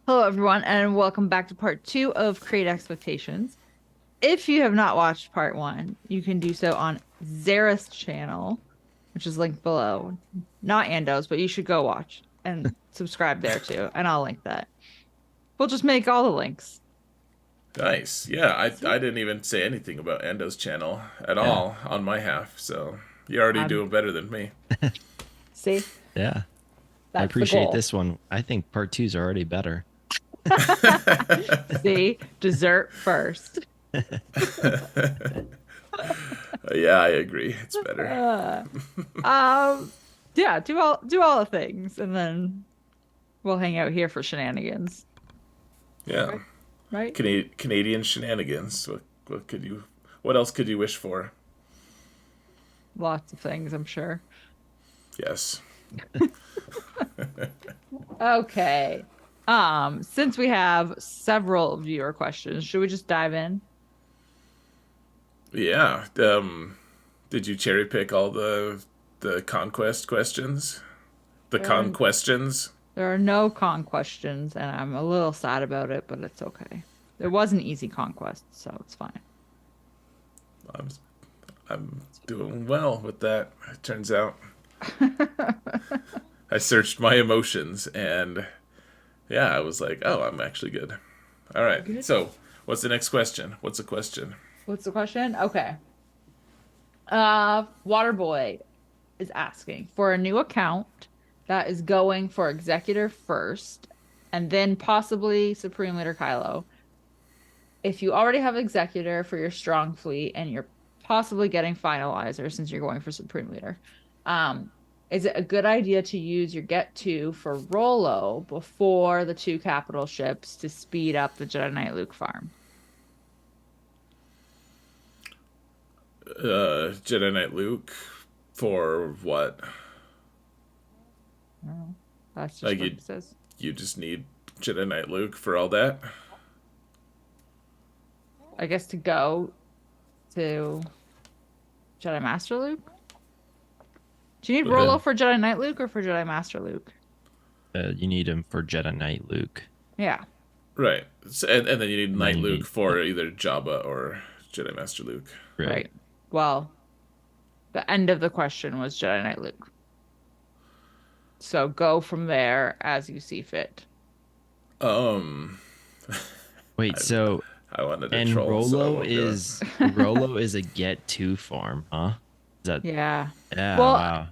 Hello, everyone, and welcome back to part two of Create Expectations. If you have not watched part one, you can do so on Zara's channel, which is linked below. Not Ando's, but you should go watch and subscribe there too, and I'll link that. We'll just make all the links. Nice. Yeah, I See? didn't even say anything about Ando's channel at Yeah. all on my half, so you're already Um, doing better than me. see, Yeah. I that's the appreciate goal. this one. I think part two is already better. See, dessert first. Yeah, I agree. It's better. Uh, um, yeah, do all the things, and then we'll hang out here for shenanigans. Yeah. Right? Right? Canadian shenanigans. What could you what else could you wish for? Lots of things, I'm sure. Yes. Okay. Since we have several viewer questions, should we just dive in? Yeah. Did you cherry pick all the conquest questions? The There are conquestions? there are no con questions, and I'm a little sad about it, but it's okay. There was an easy conquest, so it's fine. I'm I'm doing well with that. It turns out I searched my emotions and yeah, I was like, oh, I'm actually good. All right. Good. So, what's the next question? What's the question? What's the question? Okay. Waterboy is asking for a new account that is going for executor first, and then possibly Supreme Leader Kylo. If you already have executor for your strong fleet and you're possibly getting finalizer since you're going for supreme leader, is it a good idea to use your get to for Rolo before the two capital ships to speed up the Jedi Knight Luke farm? Jedi Knight Luke for what? No, that's just Like what you it says. you just need Jedi Knight Luke for all that? I guess to go to Jedi Master Luke. Do you need But Rolo Uh, for Jedi Knight Luke or for Jedi Master Luke? you need him for Jedi Knight Luke. Yeah, right. And then you need And then Knight you Luke need, for either Jabba or Jedi Master Luke. right. right. Well, the end of the question was Jedi Knight Luke. So go from there as you see fit. Um Wait, I, so, I wanted to and troll, so I Rolo won't do it. is, Rolo is a get to farm, huh? Is that, Yeah. yeah, Well, wow.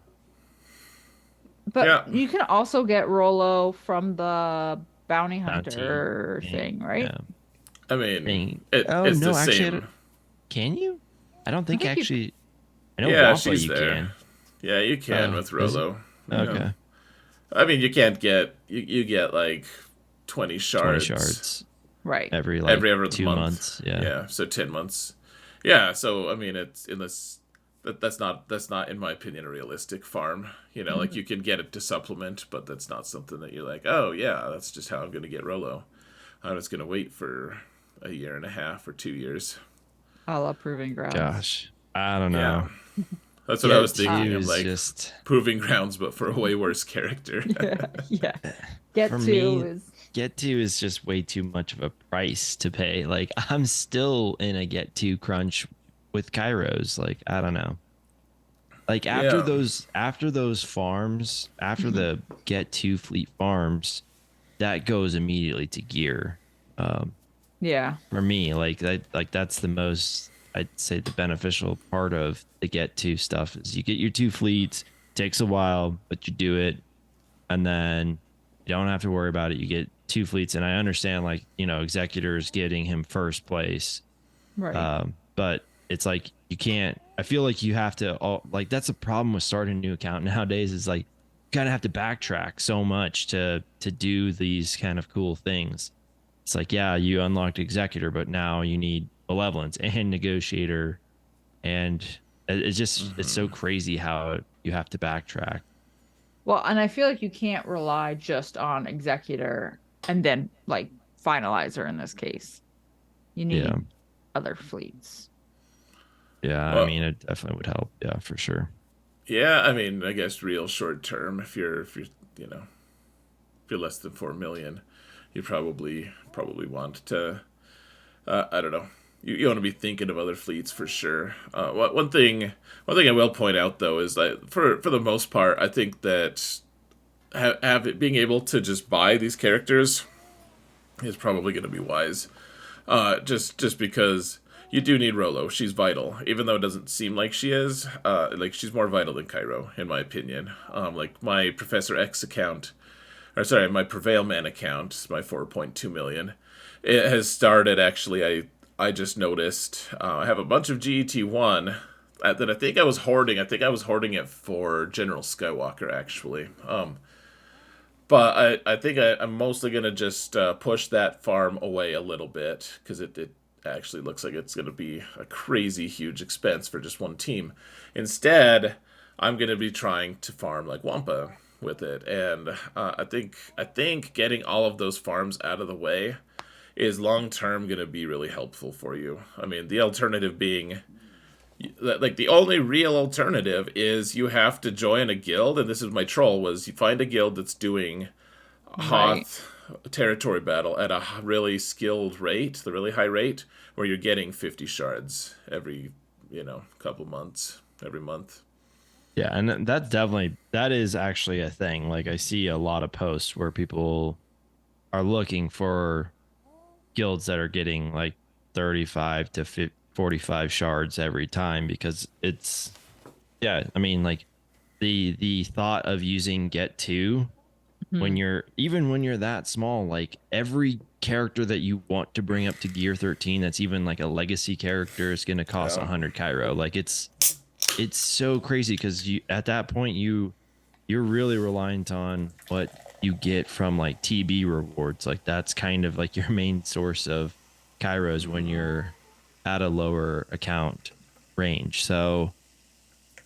but Yeah. you can also get Rolo from the bounty Bounty. hunter thing, right? Yeah. I mean, Thing. Oh, it's the no, actually, same. can you? I don't I think think you actually, I know Yeah, Wappa she's you there. can. Yeah, you can with Is it? Rolo. Yeah. Okay. I mean, you can't get you get like 20 20 shards shards right. every like every other 2 months. month. Yeah. Yeah, so 10 months. Yeah, so I mean, it's in this that's not in my opinion a realistic farm. You know, like Mhm. you can get it to supplement, but that's not something that you're like, "Oh, yeah, that's just how I'm going to get Rolo." I'm just going to wait for a year and a half or 2 years. A la proving grounds. Gosh. I don't Yeah. know. That's what I was Get to thinking. I'm is like just proving grounds but for a way worse character. Yeah, yeah. for Get to me, is get to is just way too much of a price to pay. Like I'm still in a get to crunch with Kairos. Like I don't know. Like Yeah. after those farms, after Mhm. the get to fleet farms, that goes immediately to gear. Um, Yeah. for me, like that's the most I'd say the beneficial part of the get to stuff is you get your two fleets. Takes a while, but you do it, and then you don't have to worry about it. You get two fleets, and I understand like executors getting him first place, Right. but it's like you can't. I feel like you have to like that's a problem with starting a new account nowadays. Is like you kind of have to backtrack so much to do these kind of cool things. It's like, yeah, you unlocked executor, but now you need malevolence and negotiator, and it's so crazy how you have to backtrack. Well, and I feel like you can't rely just on executor and then like finalizer in this case. You Yeah, need other fleets. yeah. I Well, mean, it definitely would help. Yeah, for sure. yeah, I mean, I guess real short term if you're you know, if you're less than 4 million. you probably want to. I don't know. You want to be thinking of other fleets for sure. One thing I will point out though is that for the most part, I think that have it being able to just buy these characters is probably going to be wise. Just because you do need Rolo. She's vital, even though it doesn't seem like she is. Like she's more vital than Cairo, in my opinion. Like my Professor X account, or sorry, my Prevail Man account, my 4.2 million. It has started actually. I just noticed. I have a bunch of GET1 that I think I was hoarding. I think I was hoarding it for General Skywalker actually. But I think I'm mostly going to just push that farm away a little bit because it actually looks like it's going to be a crazy huge expense for just one team. Instead, I'm going to be trying to farm like Wampa with it. And I think getting all of those farms out of the way is long term going to be really helpful for you. I mean, the alternative being like the only real alternative is you have to join a guild, and this is my troll, was you find a guild that's doing Right. Hoth territory battle at a really skilled rate, the really high rate, where you're getting 50 shards every, couple months, every month. Yeah, and that is actually a thing. Like I see a lot of posts where people are looking for guilds that are getting like 35 to 45 shards every time because it's yeah, I mean like the thought of using get 2 when Mhm. you're that small, like every character that you want to bring up to gear 13 that's even like a legacy character is going to cost Yeah. 100 Cairo. Like it's so crazy because you at that point you're really reliant on what you get from like TB rewards. Like that's kind of like your main source of Kairos when you're at a lower account range. So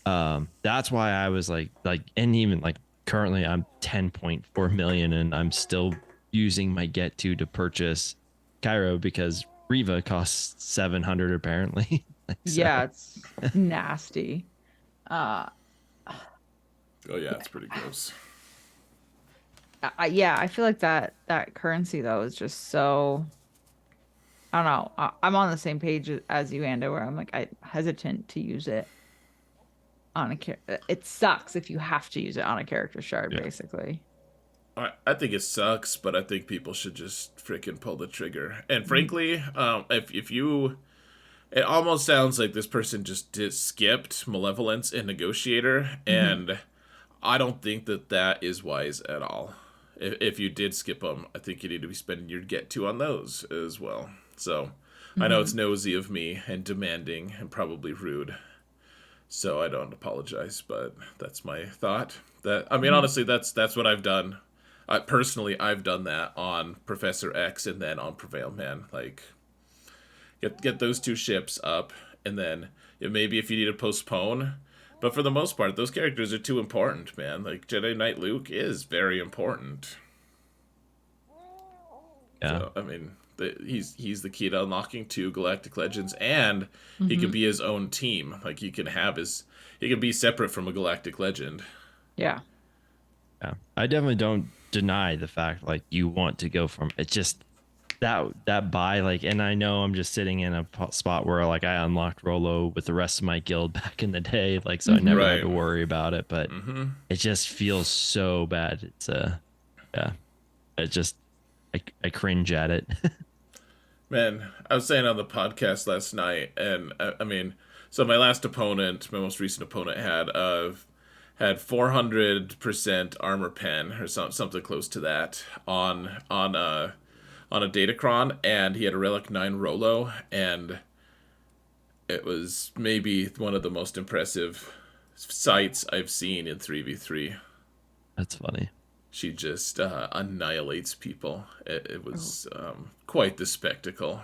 that's why I was like and even like currently I'm 10.4 million and I'm still using my get to purchase Cairo because Riva costs 700 apparently. Like so Yeah, it's nasty. Uh, Oh yeah, it's pretty gross. yeah, I feel like that currency though is just so I don't know. I'm on the same page as you, Ando, where I'm like I hesitant to use it on a character. It sucks if you have to use it on a character shard, yeah. basically. I think it sucks, but I think people should just freaking pull the trigger. And Mhm. frankly, if you, it almost sounds like this person just skipped Malevolence and Negotiator, Mhm. and I don't think that that is wise at all. If you did skip them, I think you need to be spending your get to on those as well. So I know it's Mhm. nosy of me and demanding and probably rude, so I don't apologize, but that's my thought. That I mean, Mhm. honestly, that's what I've done. Personally, I've done that on Professor X and then on Prevail Man. Like, get those two ships up, and then maybe if you need to postpone. But for the most part, those characters are too important, man. Like Jedi Knight Luke is very important. Yeah. So I mean, he's the key to unlocking two Galactic Legends, and he can Mhm. be his own team. Like he can be separate from a Galactic Legend. Yeah. Yeah. I definitely don't deny the fact like you want to go from it's just that buy like and I know I'm just sitting in a spot where like I unlocked Rolo with the rest of my guild back in the day like so I never Mhm. had Right. to worry about it but Mm-hmm. it just feels so bad. It's yeah. It just I cringe at it. Man, I was saying on the podcast last night, and I mean, so my last opponent, my most recent opponent, had 400% armor pen or something close to that on a Datacron, and he had a Relic 9 Rolo, and it was maybe one of the most impressive sights I've seen in 3v3. That's funny. She just annihilates people. It Oh. was quite the spectacle.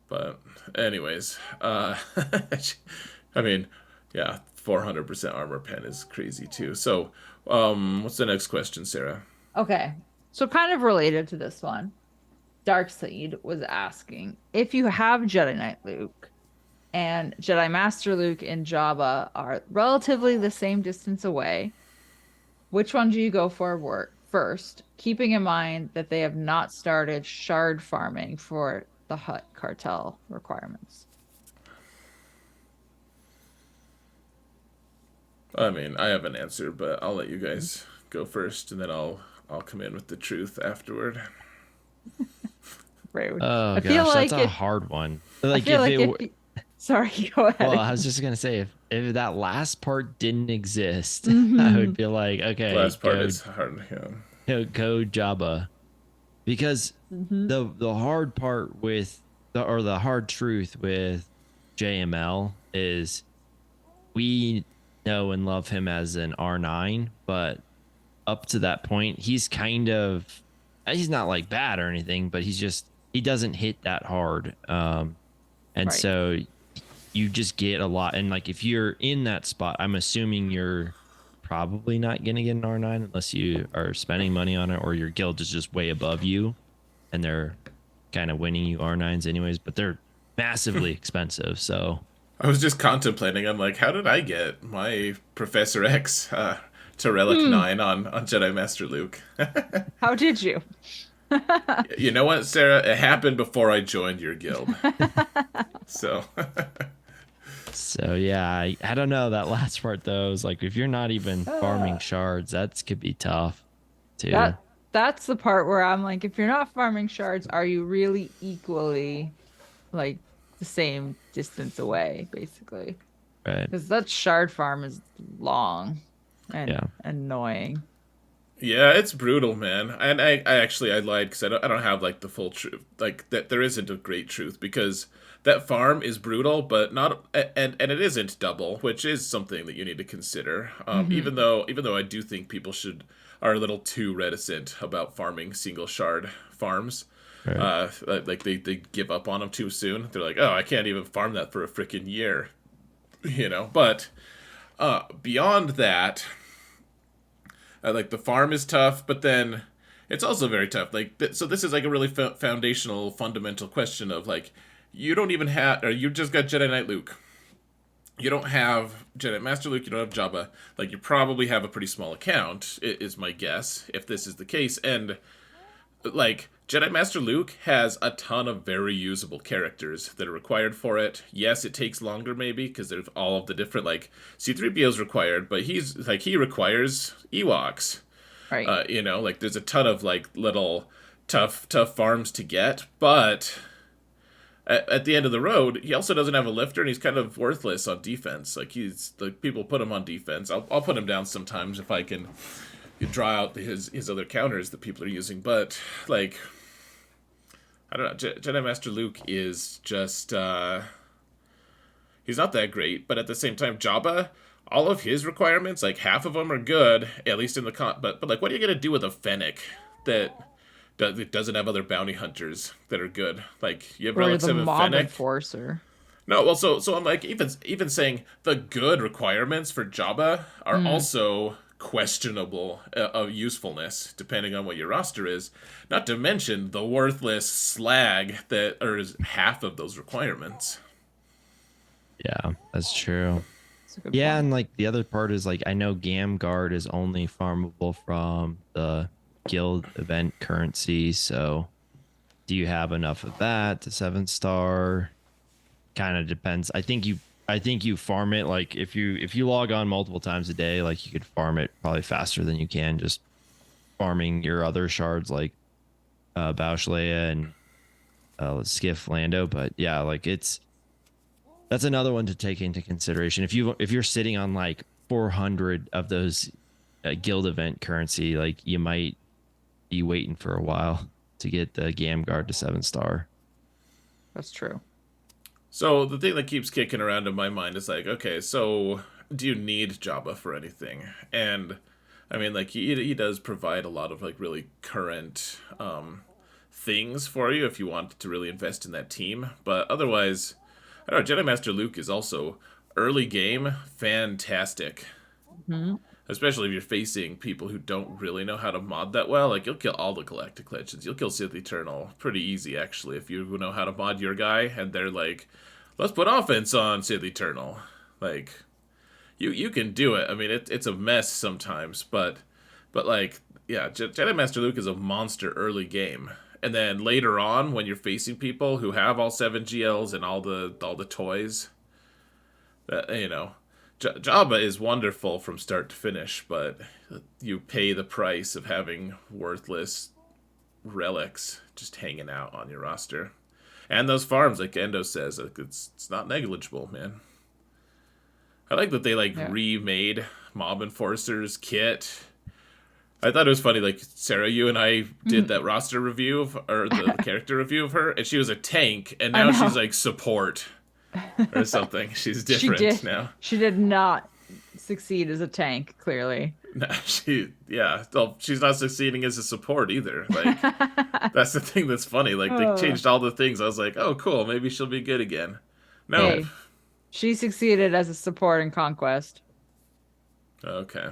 But anyways, I mean, yeah, 400% armor pen is crazy too. So, what's the next question, Sarah? Okay. So kind of related to this one, Darkseid was asking if you have Jedi Knight Luke and Jedi Master Luke and Jabba are relatively the same distance away, which one do you go for first, keeping in mind that they have not started shard farming for the Hut cartel requirements. I mean, I have an answer, but I'll let you guys go first, and then I'll come in with the truth afterward. Rude. Oh I feel gosh, that's like a if hard one. I Like feel if like it if were, sorry, go well, ahead. I was just gonna say if that last part didn't exist, I would Hmm. be like, okay, Last part is hard. Yeah. go Jabba, because Hmm. the hard part with the hard truth with JML is we know and love him as an R9, but up to that point, he's not like bad or anything, but he doesn't hit that hard. And Right. so you just get a lot. And like if you're in that spot, I'm assuming you're probably not gonna get an R9 unless you are spending money on it or your guild is just way above you and they're kind of winning you R9s anyways, but they're massively expensive. So I was just contemplating. I'm like, how did I get my Professor X to Relic Hmm. 9 on Jedi Master Luke? How did you? You know what, Sarah? It happened before I joined your guild. So, so yeah, I don't know that last part though. Is like if you're not even farming shards, that could be tough too. That that's the part where I'm like, if you're not farming shards, are you really equally like the same distance away, basically? Right. Because that shard farm is long and Yeah. annoying. yeah, it's brutal, man. And I actually I lied because I don't have like the full truth. Like that there isn't a great truth because that farm is brutal, but not and it isn't double, which is something that you need to consider. Hmm. Even though I do think people should are a little too reticent about farming single shard farms. Right. Like they give up on them too soon. They're like, oh, I can't even farm that for a freaking year, you know. But beyond that, like the farm is tough, but then it's also very tough. Like so, this is like a really foundational, fundamental question of like you don't even have, or you just got Jedi Knight Luke. You don't have Jedi Master Luke. You don't have Jabba. Like you probably have a pretty small account, is my guess, if this is the case. And like Jedi Master Luke has a ton of very usable characters that are required for it. Yes, it takes longer maybe because there's all of the different like C3PO is required, but he requires Ewoks. Right. You know, like there's a ton of like little tough farms to get, but at the end of the road, he also doesn't have a lifter, and he's kind of worthless on defense. Like he's like people put him on defense. I'll put him down sometimes if I can draw out his other counters that people are using, but like I don't know. Jedi Master Luke is just he's not that great, but at the same time, Jabba, all of his requirements, like half of them are good, at least in the but like what are you gonna do with a Fennec that doesn't have other bounty hunters that are good? Like you have Or Relic the 7 mob Fennec. enforcer. No, well, so I'm like even saying the good requirements for Jabba are Mm. also questionable of usefulness depending on what your roster is. Not to mention the worthless slag that is half of those requirements. Yeah, that's true. That's a good Yeah, point. and like the other part is like I know Gam Guard is only farmable from the guild event currency, so do you have enough of that to 7 star? Kind of depends. I think you farm it like if you log on multiple times a day, like you could farm it probably faster than you can just farming your other shards like Baushlea and Skiff Lando. But yeah, like that's another one to take into consideration. If you're sitting on like 400 of those guild event currency, like you might be waiting for a while to get the Gam Guard to 7 star. That's true. So the thing that keeps kicking around in my mind is like, okay, so do you need Jabba for anything? And I mean, like he does provide a lot of like really current things for you if you want to really invest in that team. But otherwise, I don't know. Jedi Master Luke is also early game fantastic, Hmm. especially if you're facing people who don't really know how to mod that well. Like you'll kill all the Galactic Legends. You'll kill Sith Eternal pretty easy actually if you know how to mod your guy and they're like, let's put offense on Sith Eternal. Like you can do it. I mean it's a mess sometimes, but like yeah, Jedi Master Luke is a monster early game. And then later on, when you're facing people who have all 7 GLs and all the toys, that Jabba is wonderful from start to finish, but you pay the price of having worthless relics just hanging out on your roster. And those farms, like Ando says, like, it's not negligible, man. I like that they remade Mob Enforcer's kit. I thought it was funny, like, Sarah, you and I did that roster review or the character review of her, and she was a tank, and now she's like support or something. She's different now. She did not succeed as a tank, clearly. No, she's not succeeding as a support either. Like, that's the thing that's funny. Like, they changed all the things. I was like, oh, cool, maybe she'll be good again. No. Hey, she succeeded as a support in Conquest. Okay.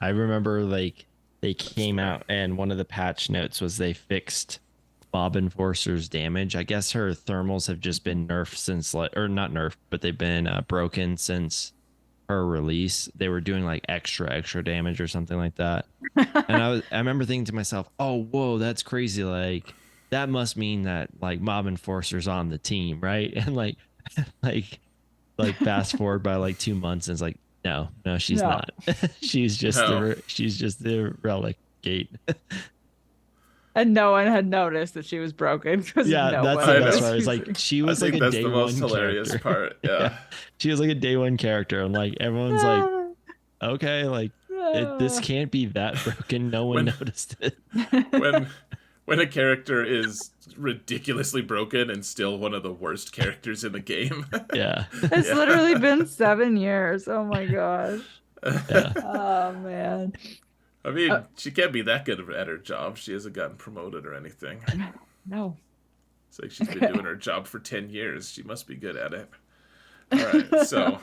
I remember like they came out and one of the patch notes was they fixed Mob Enforcer's damage. I guess her thermals have just been nerfed since or not nerfed, but they've been broken since her release. They were doing like extra damage or something like that. And I remember thinking to myself, oh, whoa, that's crazy. Like that must mean that like Mob Enforcer's on the team, right? And like fast forward by like 2 months and it's like, no, she's not. she's just the relic gate. And no one had noticed that she was broken because that's the best part. It's like she was like a day one hilarious character. part. Yeah. She was like a day one character, and like everyone's like, okay, like this can't be that broken. No one noticed it. When a character is ridiculously broken and still one of the worst characters in the game. Yeah. It's literally been 7 years. Oh my gosh. Yeah. Oh man. I mean, she can't be that good at her job. She hasn't gotten promoted or anything. No. It's like she's been doing her job for 10 years. She must be good at it. All right, so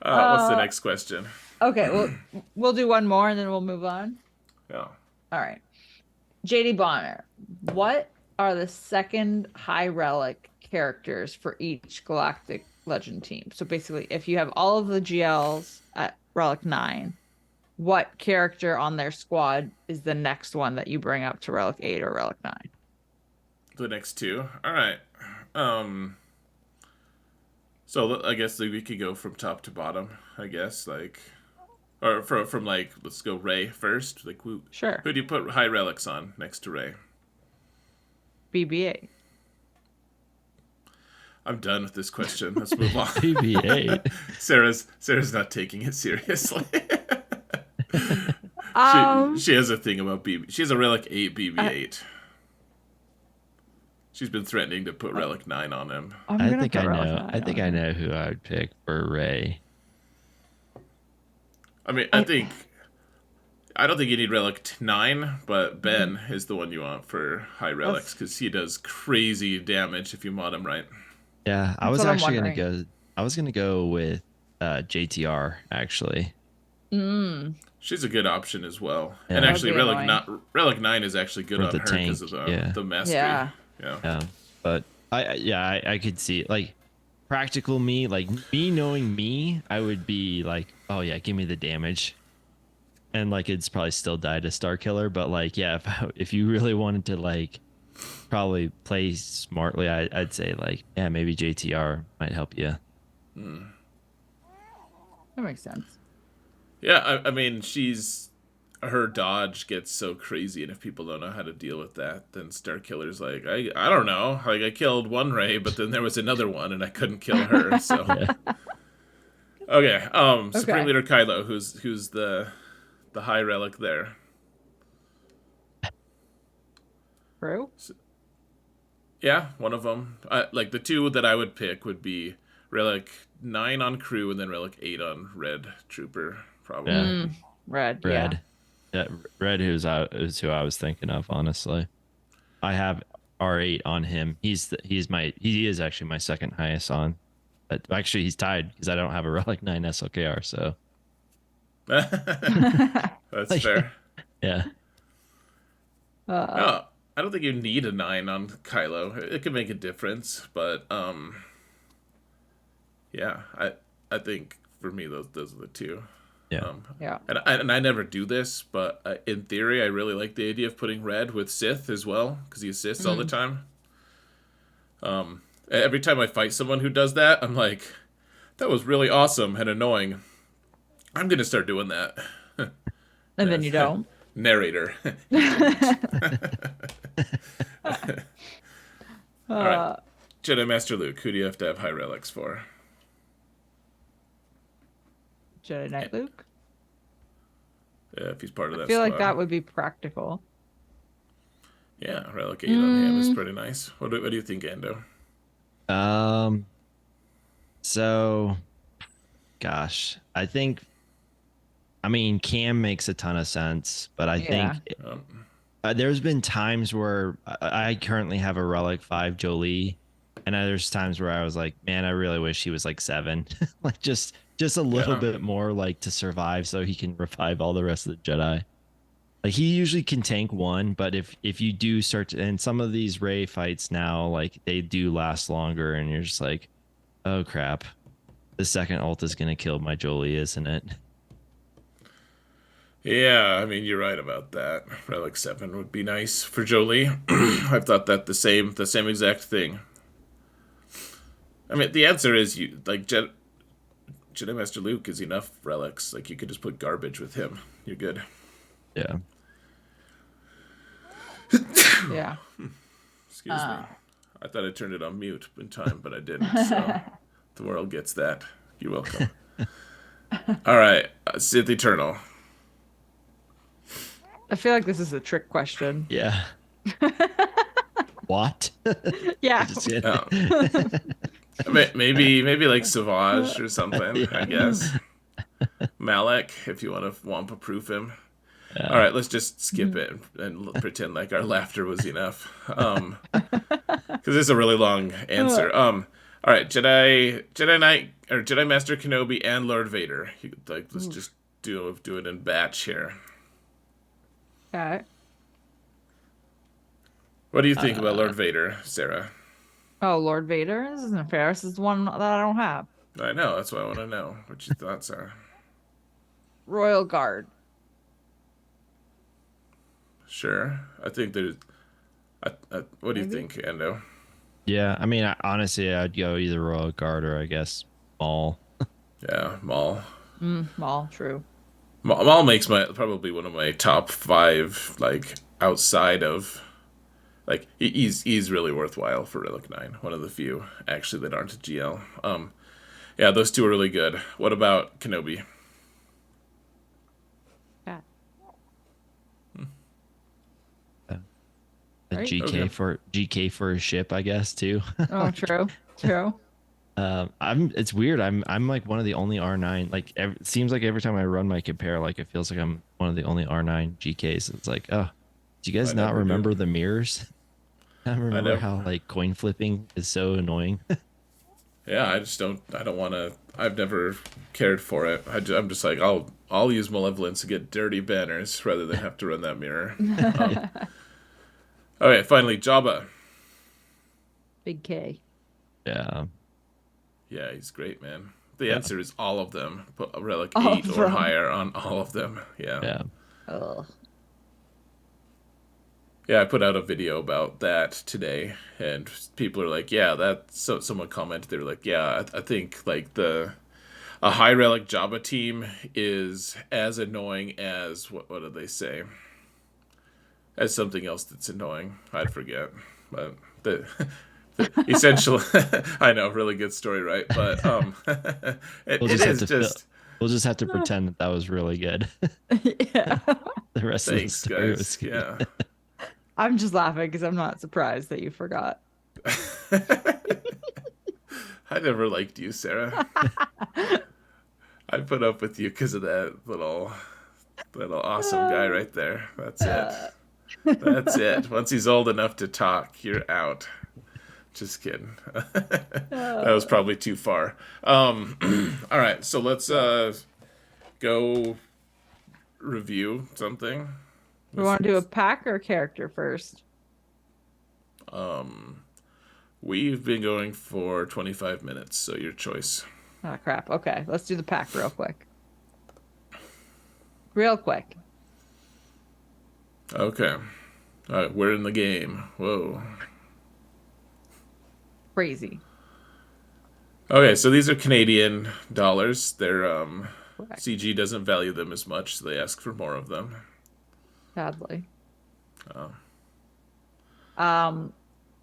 what's the next question? Okay, we'll do one more and then we'll move on. Yeah. All right. JD Bonner, what are the second high relic characters for each Galactic Legend team? So basically, if you have all of the GLs at Relic 9, what character on their squad is the next one that you bring up to Relic 8 or Relic 9? The next two? All right. So I guess we could go from top to bottom, I guess, like... Or from like, let's go Rey first. Like, sure. Who do you put high relics on next to Rey? BB-8. I'm done with this question. Let's move on. BB-8. Sarah's not taking it seriously. She has a thing about BB. She has a Relic 8 BB-8. She's been threatening to put Relic 9 on him. I think I know. I think I know who I would pick for Rey. I mean, I don't think you need Relic 9, but Ben is the one you want for high relics because he does crazy damage if you mod him right. Yeah, I was actually gonna go with JTR actually. She's a good option as well, yeah. And actually, Relic 9 is actually good on her because of the mastery. Yeah. But I could see it. Like practical me, like me knowing me, I would be like, oh yeah, give me the damage, and like it's probably still die to Star Killer. But like, yeah, if you really wanted to like probably play smartly, I'd say like, yeah, maybe JTR might help you. That makes sense. Yeah, I mean, her dodge gets so crazy, and if people don't know how to deal with that, then Star Killer's like, I don't know, like I killed one Rey, but then there was another one, and I couldn't kill her. So okay, Supreme Leader Kylo, who's the high relic there? Crew? Yeah, one of them. Like the two that I would pick would be Relic 9 on Crew, and then Relic 8 on Red Trooper, probably. Yeah. Red. Yeah, Red is who I was thinking of, honestly. I have R8 on him. He is actually my second highest on. But actually, he's tied because I don't have a Relic 9 SLKR, so. That's fair. Yeah. No, I don't think you need a 9 on Kylo. It could make a difference, but yeah, I think for me those are the two. Yeah. Yeah. And I never do this, but in theory, I really like the idea of putting red with Sith as well because he assists all the Mm. time. Every time I fight someone who does that, I'm like, that was really awesome and annoying. I'm gonna start doing that. And then you don't. Narrator, you didn't. All right, uh, Jedi Master Luke. Who do you have to have high relics for? Jedi Knight Luke. Yeah, if he's part of I that feel like squad. that would be practical. Yeah, relic 8 on him is Mm, pretty nice. What do you think, Ando? Um. So, gosh, I think. I mean, Cam makes a ton of sense, but I yeah. think Um, there's been times where I currently have a Relic 5 Jolie, and there's times where I was like, man, I really wish he was like 7, like just a little yeah, bit more like to survive, so he can revive all the rest of the Jedi. Like he usually can tank one, but if you do start to, and some of these Ray fights now, like they do last longer, and you're just like, oh crap, the second ult is gonna kill my Jolie, isn't it? yeah. I mean, you're right about that. Relic 7 would be nice for Jolie. I've thought that the same exact thing. I mean, the answer is you like Jedi Master Luke is enough relics. Like you could just put garbage with him. You're good. Yeah. Yeah. Excuse me. Uh, I thought I turned it on mute in time, but I didn't. So the world gets that. You're welcome. All right, Sith Eternal. I feel like this is a trick question. Yeah. What? Yeah. Just kidding. Oh, maybe like Savage or something. I Yeah. guess Malek, if you want to Wampa proof him. All Yeah. right, let's just skip it and pretend like our laughter was enough. Because it's a really long answer. All right, Jedi Knight or Jedi Master Kenobi and Lord Vader. Like, let's just do it in batch here. Okay. What do you think about Uh, Lord Vader, Sarah? Oh, Lord Vader. This isn't fair. This is the one that I don't have. I know, that's why I want to know what your thoughts are. Royal Guard. Sure, I think there's. What do you Maybe. think, Ando? yeah. I mean, honestly, I'd go either Royal Guard or I guess Maul. Yeah, Maul. All true. Maul makes my probably one of my top 5, like outside of like he's really worthwhile for Relic 9. One of the few actually that aren't a GL. Yeah, those two are really good. What about Kenobi? Yeah. A Right. GK Okay. for GK for a ship, I guess too. Oh, true. True. I'm. It's weird. I'm like one of the only R9. Like it seems like every time I run my compare, like it feels like I'm one of the only R9 GKs. It's like, oh, do you I guys not never do. remember the mirrors? I I remember know. how like coin flipping is so annoying. Yeah, I just don't. I don't want to. I've never cared for it. I'm just like I'll use malevolence to get dirty banners rather than have to run that mirror. Okay, finally Jabba. Big K. Yeah, Yeah, he's great, man. The yeah, answer is all of them. Put a relic All 8 of or them. higher on all of them. Yeah. yeah. Ugh. Yeah, I put out a video about that today, and people are like, "Yeah, that." So someone commented, they were like, "Yeah, I think like a high relic Jabba team is as annoying as what did they say? As something else that's annoying. I forget, but essentially, I know, really good story, right? But We'll it just have is to fill. just We'll just have to pretend that that was really good. Yeah. The rest of the thanks, story was guys. good. Yeah. I'm just laughing because I'm not surprised that you forgot. I never liked you, Sarah. I put up with you because of that little awesome guy right there. That's it. Uh, That's it. Once he's old enough to talk, you're out. Just kidding. That was probably too far. All right, so let's go review something. we want to do a pack or a character first? We've been going for 25 minutes, so your choice. Oh, crap. Okay, let's do the pack real quick. real quick. Okay. All right, we're in the game. Whoa. Crazy. Okay, so these are Canadian dollars. Their Correct. CG doesn't value them as much, so they ask for more of them. Sadly. Oh. Um,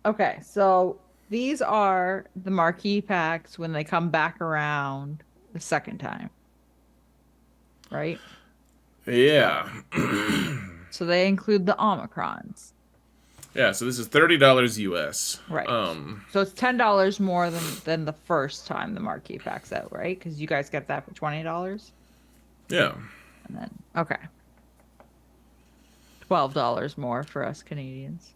okay, so these are the marquee packs when they come back around the second time, right? Yeah. So they include the Omicrons. Yeah, so this is $30 US. Right. So it's $10 more than the first time the marquee pack's out, right? Because you guys get that for $20. Yeah. And then okay. $12 more for us Canadians.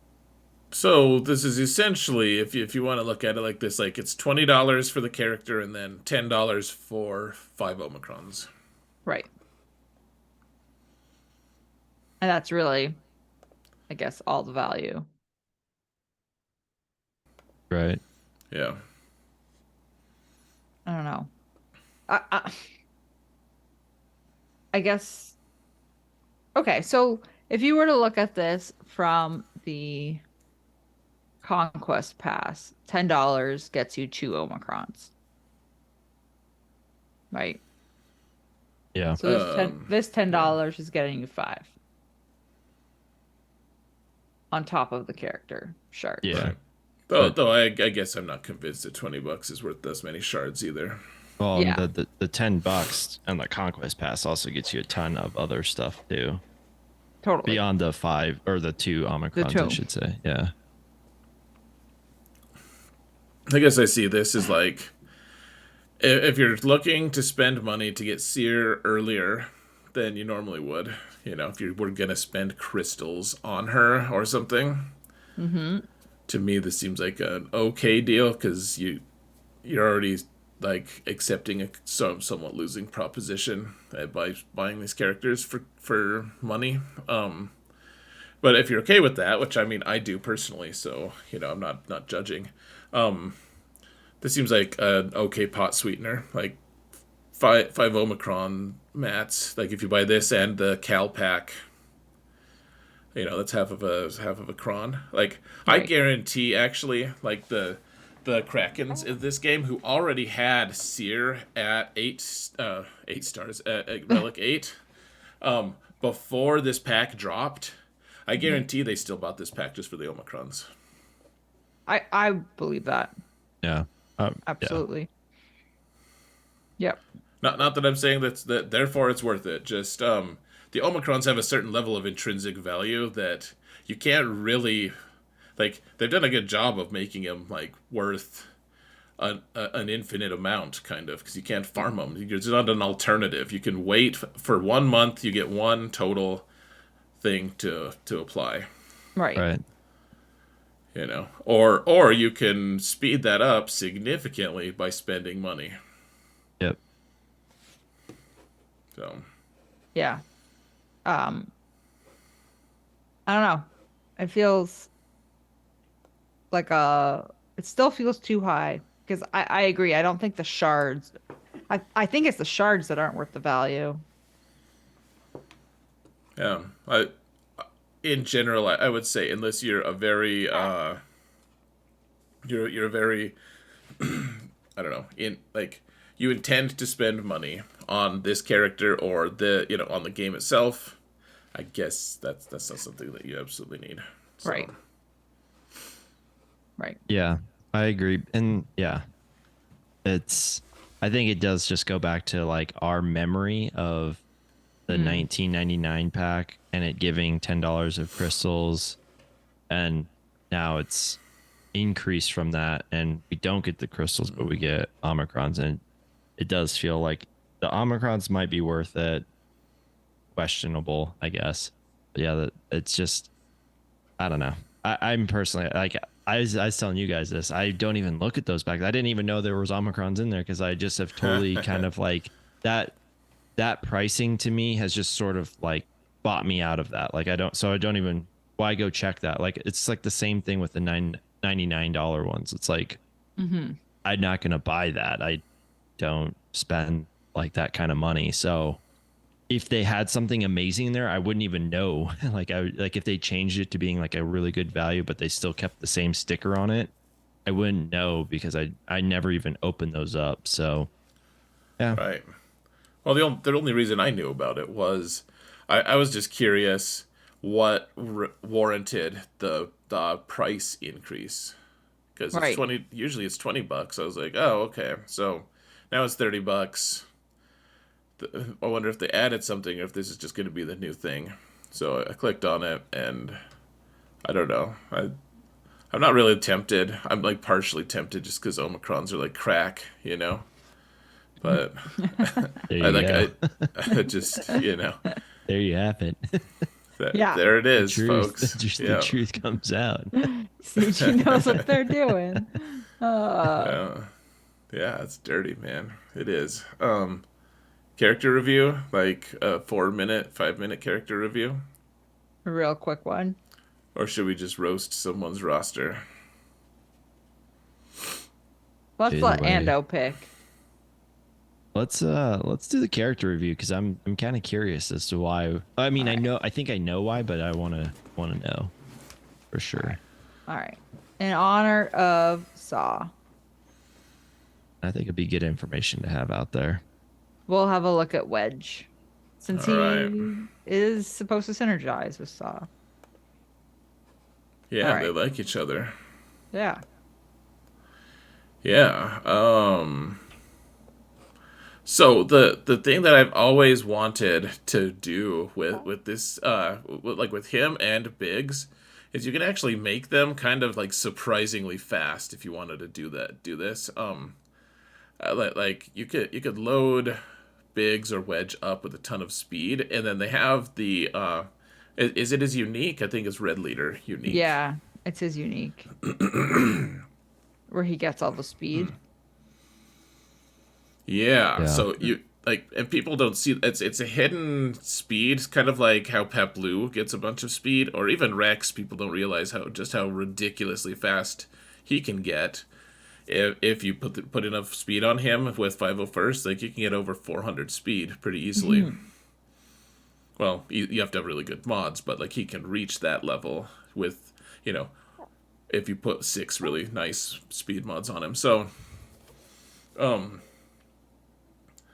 So this is essentially, if you want to look at it like this, like it's $20 for the character and then $10 for 5 Omicrons. Right. And that's really, I guess, all the value. Right. Yeah. I don't know. I guess okay, so if you were to look at this from the Conquest Pass, $10 gets you 2 Omicrons, right? Yeah. So this ten Yeah. dollars is getting you five on top of the character shards. Yeah. Right. Though, But though I guess I'm not convinced that $20 is worth this many shards either. well, and Yeah, the $10 and the Conquest Pass also gets you a ton of other stuff too. totally. Beyond the 5 or the 2 The Omicrons, I two. should say. Yeah. I guess I see this as like if you're looking to spend money to get Seer earlier than you normally would, if you were gonna spend crystals on her or something, Mm-hmm. to me this seems like an okay deal because you're already like accepting a somewhat losing proposition by buying these characters for money. But if you're okay with that, which I mean I do personally, so I'm not judging. This seems like an okay pot sweetener. Like five Omicron mats. Like if you buy this and the Cal pack, that's half of a cron. Like I Right. guarantee actually, like the Krakens in this game who already had Seer at 8 stars at Relic 8 before this pack dropped. I Mhm. guarantee they still bought this pack just for the Omicrons. I believe that. Yeah. Yeah. Absolutely. Yep. Not that I'm saying that therefore it's worth it. Just the Omicrons have a certain level of intrinsic value that you can't really like. They've done a good job of making them like worth an infinite amount, kind of, because you can't farm them. There's not an alternative. You can wait for 1 month. You get one total thing to apply. Right. Right. Or you can speed that up significantly by spending money. Yep. So Yeah. Um, I don't know. It feels like it still feels too high because I agree. I don't think the shards I think it's the shards that aren't worth the value. yeah, in general, I would say unless you're a very you're a very I don't know in like you intend to spend money on this character or on the game itself. I guess that's not something that you absolutely need. So Right. Right. Yeah. I agree. And yeah, I think it does just go back to like our memory of the Mm, 1999 pack and it giving $10 of crystals, and now it's increased from that and we don't get the crystals but we get Omicrons, and it does feel like the Omicrons might be worth it. Questionable, I guess. But yeah, it's just, I don't know. I'm personally like, I was telling you guys this. I don't even look at those packs. I didn't even know there was Omicrons in there because I just have totally kind of like that. That pricing to me has just sort of like bought me out of that. Like I don't even, why go check that? Like it's like the same thing with the $99 ones. It's like hmm I'm not gonna buy that. I don't spend like that kind of money. So if they had something amazing in there, I wouldn't even know. Like if they changed it to being like a really good value, but they still kept the same sticker on it, I wouldn't know because I never even opened those up. So yeah, Right. Well, the only reason I knew about it was I was just curious what warranted the price increase because it's Right. 20, usually it's $20. I was like, oh, okay, so now it's $30. I wonder if they added something or if this is just going to be the new thing. So I clicked on it and I don't know. I'm not really tempted. I'm like partially tempted just because Omicrons are like crack, you know. But there I you like go. I just you know There you have it. that Yeah. there it The is, truth, folks. the Yeah, truth comes out. CG knows what they're doing. yeah, yeah. It's dirty, man. It is. Character review, like a 4 minute, 5 minute character review, A real quick one. or should we just roast someone's roster? Let's Either let way, Ando pick. let's do the character review because I'm kind of curious as to why. I All mean, right. I think I know why, but I want to know for All right. sure. All right. In honor of Saw, I think it'd be good information to have out there. we'll have a look at Wedge since All right. he is supposed to synergize with Saw. All Yeah, they right. like each other. Yeah. Yeah. So the thing that I've always wanted to do with this like with him and Biggs is you can actually make them kind of like surprisingly fast if you wanted to do this. Like you could load Biggs or Wedge up with a ton of speed, and then they have the is it as unique? I think it's Red Leader unique. Yeah. It's his unique where he gets all the speed. Yeah, Yeah. so you like, and people don't see it's a hidden speed, kind of like how Pep Blue gets a bunch of speed, or even Rex. People don't realize how ridiculously fast he can get if you put enough speed on him with 501st. Like you can get over 400 speed pretty easily. Mhm. Well, you have to have really good mods, but like he can reach that level with you know if you put 6 really nice speed mods on him. So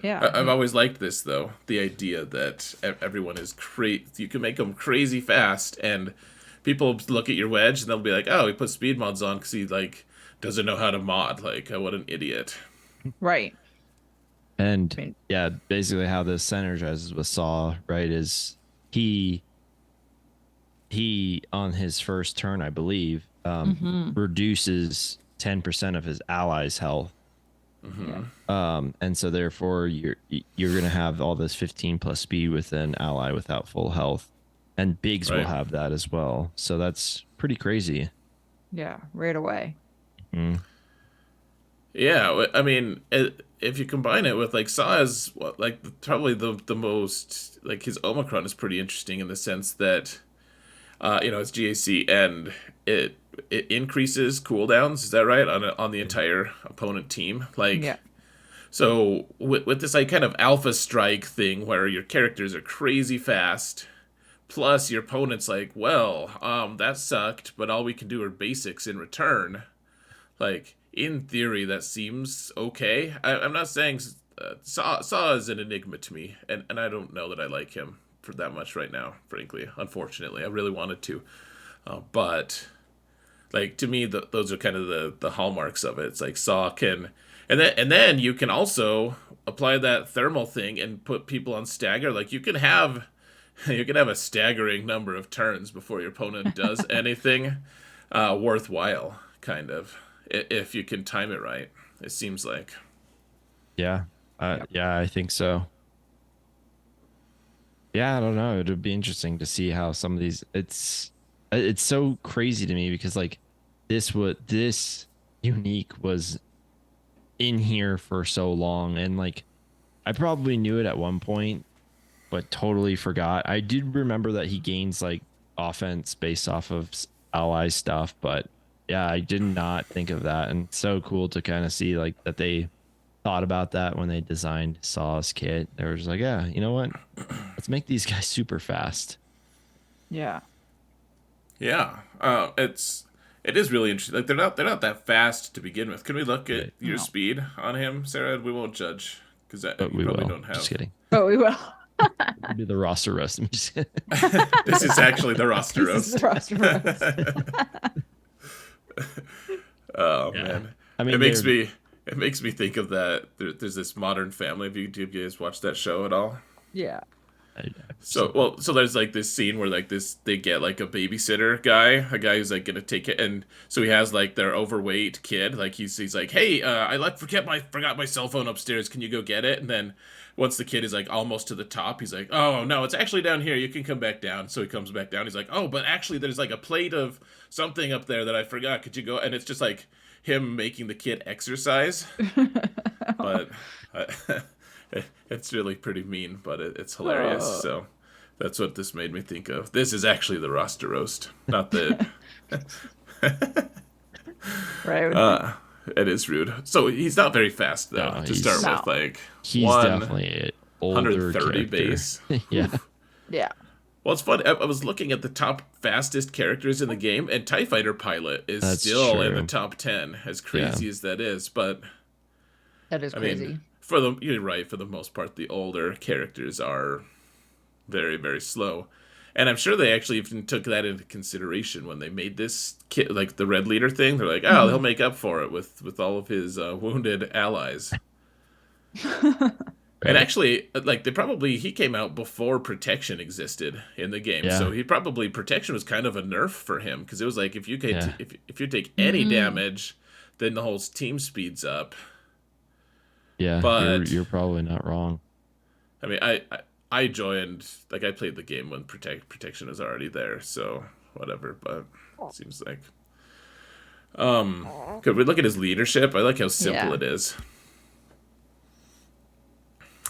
Yeah. I've always liked this though, the idea that everyone is crazy. You can make them crazy fast, and people look at your wedge and they'll be like, "Oh, he put speed mods on because he like doesn't know how to mod." Like, oh, what an idiot! Right. And I mean, yeah, basically how this synergizes with Saw, right, is he he on his first turn, I believe, hmm reduces 10% of his allies' health. Yeah. And so therefore you're gonna have all this 15 plus speed with an ally without full health. And Biggs will Right? have that as well. So that's pretty crazy. Yeah. Right away. Mm. Yeah. I mean, if you combine it with like Saw's, what, like probably the most like his Omicron is pretty interesting in the sense that it's GAC and it increases cooldowns. Is that right on the entire opponent team? Yeah. Like so with this like kind of alpha strike thing where your characters are crazy fast, plus your opponent's like, well, that sucked, but all we can do are basics in return. Like in theory, that seems okay. I'm not saying Saw is an enigma to me, and I don't know that I like him for that much right now. Frankly, unfortunately, I really wanted to, but like to me, those are kind of the hallmarks of it. It's like Saw can, and then you can also apply that thermal thing and put people on stagger. Like you can have you can have a staggering number of turns before your opponent does anything worthwhile, kind of, if you can time it right. It seems like. Yeah. Yep. Yeah, I think so. Yeah, I don't know. It would be interesting to see how some of these it's so crazy to me because like this unique was in here for so long and like I probably knew it at one point but totally forgot. I did remember that he gains like offense based off of ally stuff, but yeah, I did not think of that and it's so cool to kind of see like that they thought about that when they designed Saw's kit. They were just like, yeah, you know what? Let's make these guys super fast. Yeah. Yeah, it is really interesting. Like they're not that fast to begin with. Can we look at Right. your No. speed on him, Sarah? We won't judge because But you we probably will. don't Just have. kidding. But we will. We'll do the roster roast. I'm just kidding. This is actually the roster This is the roast. roster roast. Oh Yeah. man, I it mean, makes they're me it makes me think of that. There's this Modern Family. Have you guys watched that show at all? Yeah. So there's like this scene where like they get like a babysitter guy, a guy who's like gonna take it, and so he has like their overweight kid, like he's like, hey, I forgot my cell phone upstairs. Can you go get it? And then once the kid is like almost to the top, he's like, oh no, it's actually down here. You can come back down. So he comes back down. He's like, oh, but actually there's like a plate of something up there that I forgot. Could you go? And it's just like him making the kid exercise, but. It's really pretty mean, but it's hilarious. Oh. So that's what this made me think of. This is actually the roster roast, not the. Right. It is rude. So he's not very fast though. No, To start No. with, like he's definitely an older 130 character. base. Yeah. Yeah. Well, it's fun. I was looking at the top fastest characters in the game, and TIE Fighter Pilot is That's still in the true. top 10, as crazy as that is. But That is I crazy. mean, you're right. For the most part, the older characters are very, very slow. And I'm sure they actually even took that into consideration when they made this kit, like the Red Leader thing. They're like, oh, he'll make up for it with all of his wounded allies. And Right. actually, like he came out before protection existed in the game, Yeah. so protection was kind of a nerf for him because it was like Yeah. if you take any damage, then the whole team speeds up. Yeah. But You're probably not wrong. I mean, I joined, like I played the game when protection was already there, so whatever. But it seems like could we look at his leadership? I like how simple Yeah. it is.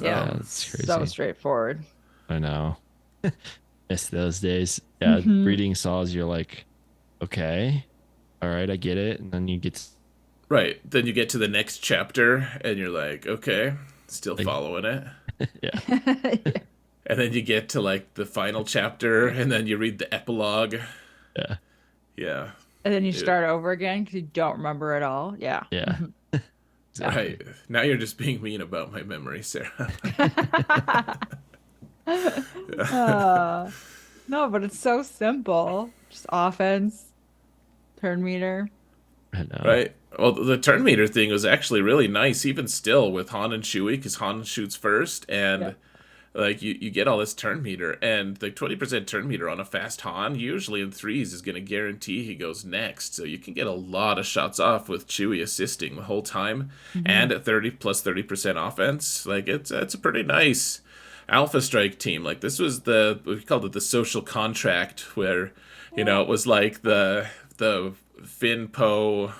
Yeah. That's crazy. So straightforward. I know. Miss those days. Yeah. Reading Saws, you're like, okay, all right, I get it. And then you get Right. Then you get to the next chapter, and you're like, okay, still Like- following it. yeah. And then you get to like the final chapter, and then you read the epilogue. Yeah. Yeah. And then you start over again because you don't remember it all. Yeah. Yeah. Exactly. Right. Now you're just being mean about my memory, Sarah. No, but it's so simple. Just offense, turn meter. I know. Right. Well, the turn meter thing was actually really nice, even still with Han and Chewie, because Han shoots first, and Yeah. like you get all this turn meter, and the 20% turn meter on a fast Han, usually in threes, is going to guarantee he goes next. So you can get a lot of shots off with Chewie assisting the whole time, and at 30% offense. Like it's a pretty nice Alpha Strike team. Like this was we called it the social contract, where it was like the Finn Poe.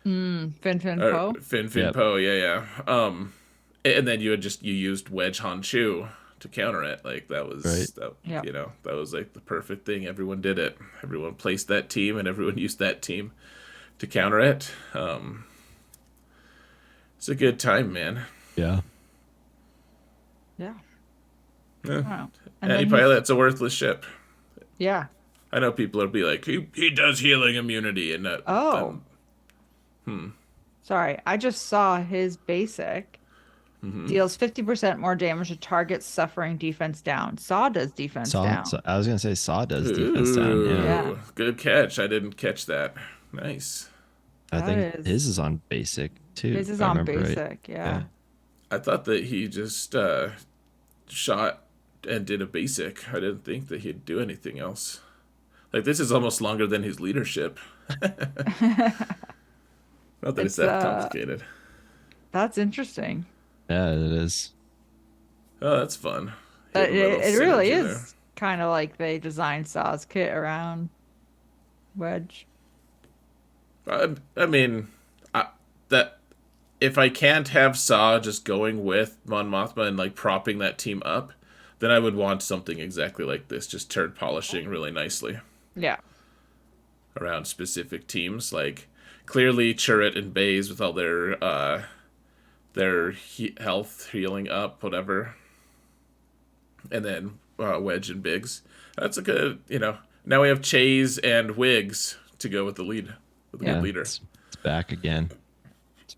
Fin Fin Or Po. Fin Yep. Poe, yeah. And then you used Wedge Han Chu to counter it. Like that was Right. that Yep. that was like the perfect thing. Everyone did it. Everyone placed that team, and everyone used that team to counter it. It's a good time, man. Yeah. Yeah. Yeah. Wow. And then Anti-pilot's a worthless ship. yeah. I know people will be like, he does healing immunity, and that. Oh. Sorry. I just saw his basic deals 50% more damage to targets suffering defense down. Saw does defense down. I was gonna say Saw does defense down. Yeah. Yeah. Good catch. I didn't catch that. Nice. I That think is- his is on basic too. His is if I on remember right. basic. Yeah. Yeah. I thought that he just shot and did a basic. I didn't think that he'd do anything else. Like this is almost longer than his leadership. Not that it's that complicated. That's interesting. Yeah, it is. Oh, that's fun. It, Hit a little it really synergy is kind of like they designed Saw's kit around Wedge. there. I mean, that if I can't have Saw just going with Mon Mothma and like propping that team up, then I would want something exactly like this, just turd polishing really nicely Yeah. around specific teams. Like clearly Chirrut and Baze with all their their health healing up, whatever, and then Wedge and Biggs. That's a good, Now we have Chase and Wiggs to go with the lead, with the good Yeah, leader. it's back again.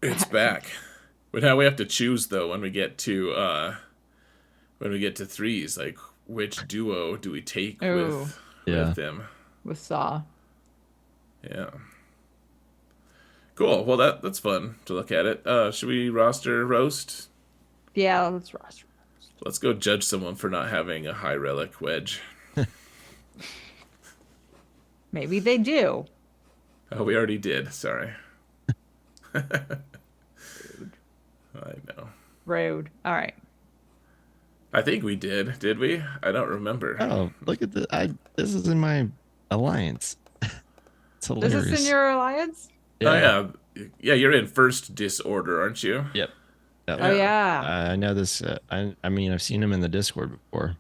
It's back. But now we have to choose though when we get to threes, like which duo do we take Oh, Yeah. with them? with Saw. Yeah. Cool. Well, that's fun to look at it. Should we roster roast? Yeah, let's roster. Let's go judge someone for not having a high relic wedge. Maybe they do. Oh, we already did. Sorry. I know. Rude. All right. I think we did. Did we? I don't remember. Oh, look at the this is in my alliance. It's Is hilarious. this in your alliance? Oh yeah, yeah. You're in first disorder, aren't you? Yep. That Oh one. yeah. I know this. I mean, I've seen him in the Discord before.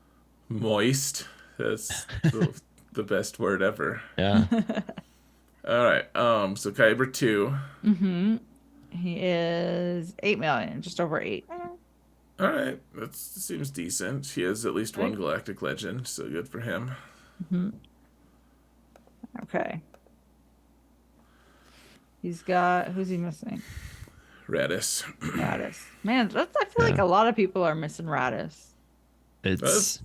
Moist. That's the best word ever. Yeah. All right. So Kyber 2. Mm-hmm. He is 8 million, just over 8. All right. That seems decent. He has at least one Right. galactic legend, so good for him. Mm-hmm. Okay. He's got, who's he missing? Radis. Radis. Man, I feel like Yeah. a lot of people are missing Radis. It's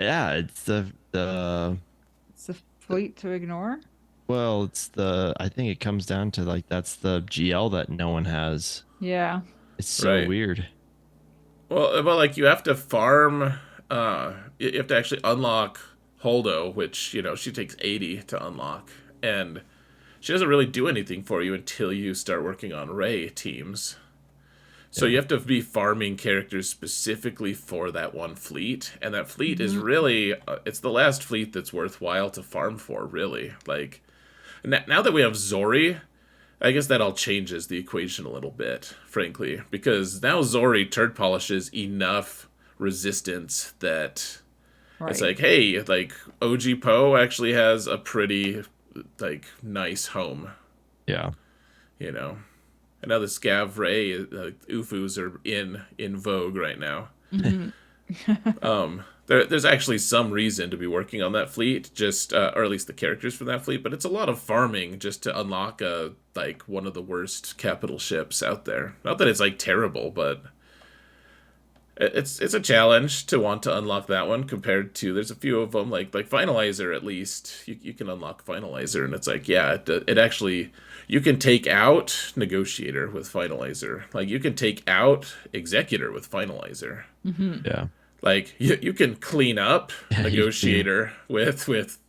yeah. It's the It's a fleet to ignore. well. It's the. I think it comes down to like that's the GL that no one has. Yeah. It's so Right. weird. Well, like you have to farm. You have to actually unlock Holdo, which she takes 80 to unlock, and she doesn't really do anything for you until you start working on Ray teams. So you have to be farming characters specifically for that one fleet, and that fleet is really it's the last fleet that's worthwhile to farm for, really. Like now that we have Zori, I guess that all changes the equation a little bit, frankly, because now Zori turd polishes enough resistance that Right. it's like, hey, like OG Poe actually has a pretty like nice home, Yeah. you know. And now the Scav Ray, Ufus are in vogue right now. There's actually some reason to be working on that fleet, just or at least the characters from that fleet. But it's a lot of farming just to unlock like one of the worst capital ships out there. Not that it's like terrible, but it's a challenge to want to unlock that one compared to there's a few of them like Finalizer. At least you can unlock Finalizer, and it's like it actually you can take out Negotiator with Finalizer. Like you can take out Executor with Finalizer. Yeah. Like you can clean up Yeah, you Negotiator with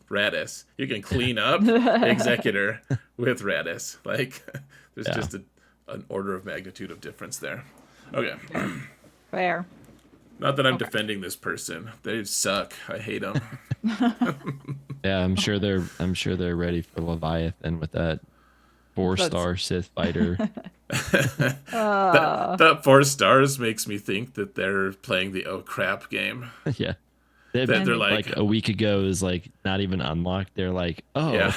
Radis. You can clean up Executor with Radis. Like there's Yeah. just an order of magnitude of difference there. Okay. Fair. Not that I'm defending this person. They suck. I hate them. Yeah, I'm sure they're ready for Leviathan with that 4-star Sith fighter. That 4 stars makes me think that they're playing the oh crap game. Yeah. They're like a week ago is like not even unlocked. They're like, oh, yeah.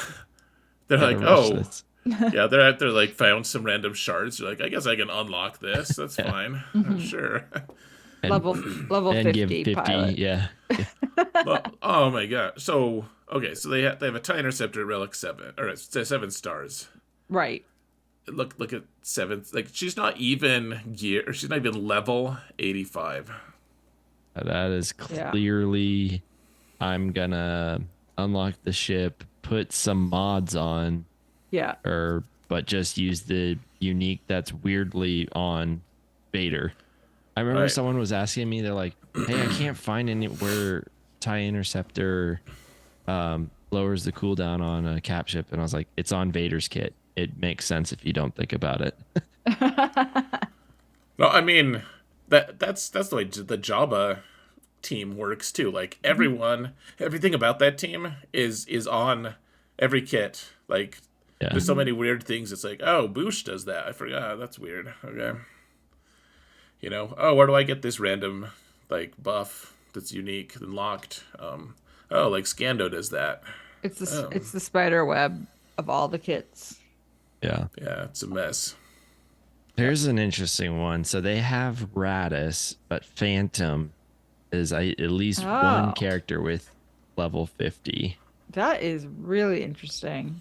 They're gotta like, rush oh, this. yeah. They're like found some random shards. They're like, I guess I can unlock this. That's fine. Sure. And, Level and 50, give 50. pilot. Yeah. Well, oh my god. So okay, so they have a TIE Interceptor Relic 7 or it's 7 stars. Right. Look at 7. Like she's not even gear. She's not even level 85. That is Yeah. clearly I'm gonna unlock the ship, put some mods on, Yeah. but just use the unique that's weirdly on Vader. I remember Right. someone was asking me, they're like, hey, I can't find anywhere TIE Interceptor lowers the cooldown on a cap ship. And I was like, it's on Vader's kit. It makes sense if you don't think about it. No, I mean that's the way the Jabba team works too. Like everything about that team is on every kit. Like Yeah. there's so many weird things. It's like, oh, Boosh does that. I forgot. That's weird. Okay. Oh, where do I get this random like buff that's unique and locked? Oh, like Scando does that. It's the spider web of all the kits. Yeah. Yeah, it's a mess. Yep. Here's an interesting one. So they have Radis, but Phantom is at least one Oh, character with level 50. that is really interesting.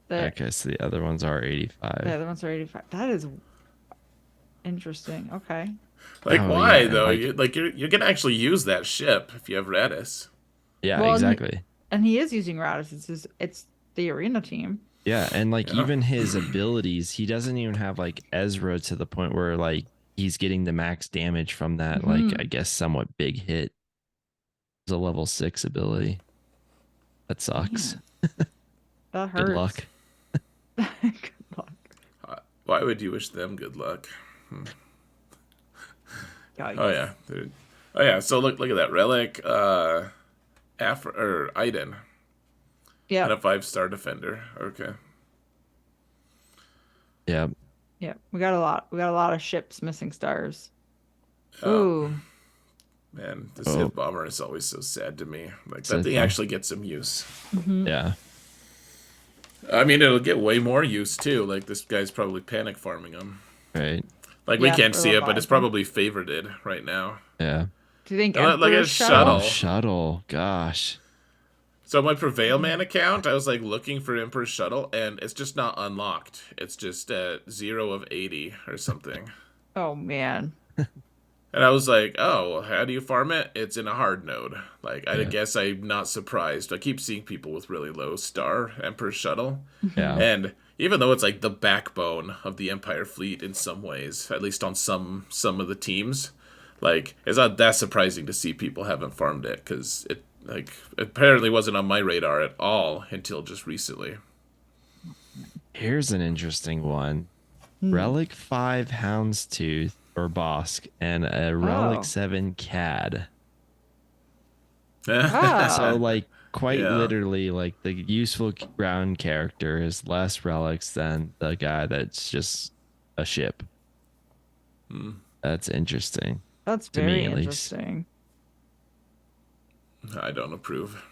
The Okay, so the other ones are the 85. other ones are 85. That is interesting. Okay. Like, Oh yeah, why and though? like You're gonna actually use that ship if you have Radis. yeah, Well, exactly. and he is using Raditz. It's the arena team. Yeah, and like Yeah. even his abilities, he doesn't even have like Ezra to the point where like he's getting the max damage from that like I Hmm. guess somewhat big hit. It's a level 6 ability. That sucks. Man, that Good hurts. luck. Good luck. Why would you wish them good luck? Oh Yikes. yeah. Oh yeah. So look at that relic. Or Iden and a Yep. 5-star defender. Okay. Yeah. Yep. We got a lot. We got a lot of ships missing stars. Oh Ooh. man, the Oh, Sith bomber is always so sad to me. Like that Sith thing bomb. actually gets some use. Hmm. Yeah. I mean, it'll get way more use too. Like this guy's probably panic farming them. Right. Like we Yeah, can't for see it, but it's Leviathan. probably favorited right now. Yeah. Do you think And look at Emperor's his Oh, shuttle? shuttle. shuttle. Gosh. So my Prevail Man account, I was like looking for Emperor's shuttle, and it's just not unlocked. It's just at 0 of 80 or something. Oh man. And I was like, oh, well, how do you farm it? It's in a hard node. Like, I Yeah. guess I'm not surprised. I keep seeing people with really low star Emperor Shuttle. Hmm. Yeah. And even though it's like the backbone of the Empire fleet in some ways, at least on some of the teams, like, it's not that surprising to see people haven't farmed it because it, like, apparently wasn't on my radar at all until just recently. Here's an interesting one. Hmm. Relic 5 Houndstooth or Bosk and a Relic Oh. 7 Cad. So Oh. like quite Yeah. literally like the useful ground character is less relics than the guy that's just a ship. That's interesting That's to me very at least. interesting. I don't approve.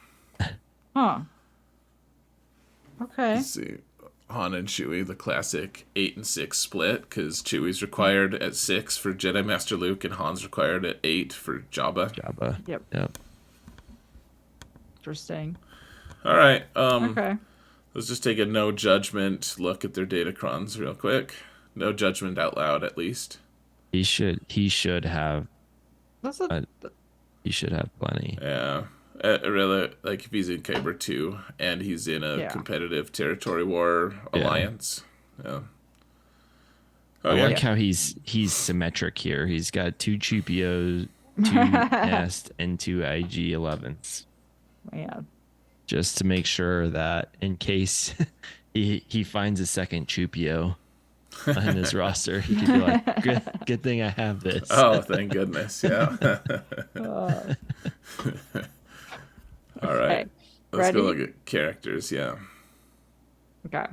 Huh. Okay. Let's see. Han and Chewie, the classic 8 and 6 split, because Chewie's required at 6 for Jedi Master Luke, and Han's required at 8 for Jabba. Jabba. Yep. Yep. Interesting. All right, Okay. let's just take a no judgment look at their datacrons real quick. No judgment out loud, at least. He should have That's a uh, he should have plenty. Yeah. Really, like if he's in Kyber 2 and he's in a yeah. competitive territory war Yeah. alliance. Yeah. I Okay. like Yeah. how he's symmetric here. He's got two Chupios, two Nest, and two IG-11s. Man. Just to make sure that in case he finds a second Chupio on his roster, he could be like, good thing I have this. Oh, thank goodness. Yeah. Uh, All right. okay. Let's go Ready? look at characters. Yeah. Okay.